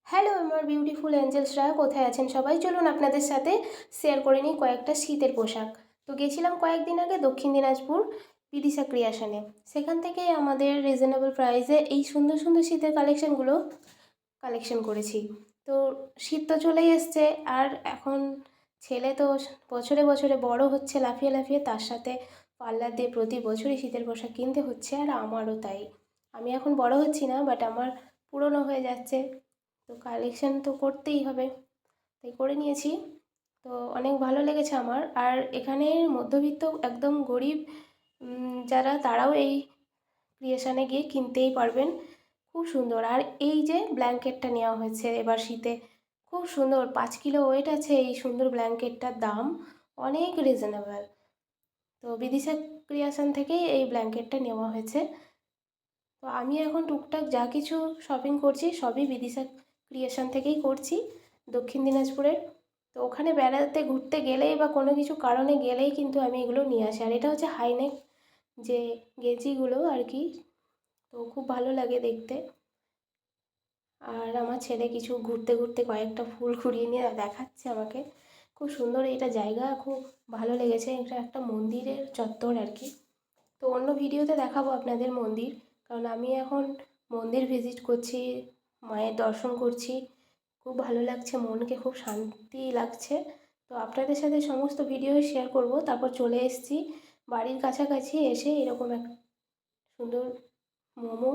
Hello আমার beautiful এঞ্জেলসরা, কোথায় আছেন সবাই? চলুন আপনাদের সাথে শেয়ার করে নিই কয়েকটা শীতের পোশাক। তো গেছিলাম কয়েকদিন আগে দক্ষিণ দিনাজপুর বিদিশা ক্রিয়েশনে। সেখান থেকে আমাদের রিজনেবল প্রাইসে এই সুন্দর সুন্দর শীতের কালেকশন করেছি। তো শীত তো চলেই এসছে, আর এখন ছেলে তো বছরে বছরে বড় হচ্ছে লাফিয়ে লাফিয়ে, তার সাথে পার্লার দিয়ে প্রতি বছরই শীতের পোশাক কিনতে হচ্ছে, আর আমারও তাই। আমি এখন বড় হচ্ছি না, বাট আমার পুরনো হয়ে যাচ্ছে। তো কালেকশন তো করতেই হবে, তাই করে নিয়েছি। তো অনেক ভালো লেগেছে আমার। আর এখানে মধ্যবিত্ত একদম গরিব যারা, তারাও এই ক্রিয়েশনে গিয়ে কিনতেই পারবেন। খুব সুন্দর। আর এই যে ব্ল্যাঙ্কেটটা নেওয়া হয়েছে এবার শীতে, খুব সুন্দর, 5 কিলো ওয়েট আছে এই সুন্দর ব্ল্যাঙ্কেটটার দাম অনেক রিজনেবল। তো বিদিশা ক্রিয়েশন থেকেই এই ব্ল্যাঙ্কেটটা নেওয়া হয়েছে। তো আমি এখন টুকটাক যা কিছু শপিং করছি সবই বিদিশা ক্রিয়েশন থেকেই করছি, দক্ষিণ দিনাজপুরের। তো ওখানে বেড়াতে ঘুরতে গেলেই বা কোনো কিছু কারণে গেলেই কিন্তু আমি এগুলো নিয়ে আসি। আর এটা হচ্ছে হাইনেক যে গেঞ্জিগুলো আর কি, তো খুব ভালো লাগে দেখতে। আর আমার ছেলে কিছু ঘুরতে ঘুরতে কয়েকটা ফুল কুড়িয়ে নিয়ে দেখাচ্ছে আমাকে। খুব সুন্দর এটা জায়গা, খুব ভালো লেগেছে। এটা একটা মন্দিরের চত্বর আর কি। তো অন্য ভিডিওতে দেখাবো আপনাদের মন্দির, কারণ আমি এখন মন্দির ভিজিট করছি, মায়ের দর্শন করছি। খুব ভালো লাগছে, মনকে খুব শান্তি লাগছে। তো আপনাদের সাথে সমস্ত ভিডিও শেয়ার করব। তারপর চলে এসেছি বাড়ির কাছাকাছি, এসে এরকম এক সুন্দর মোমো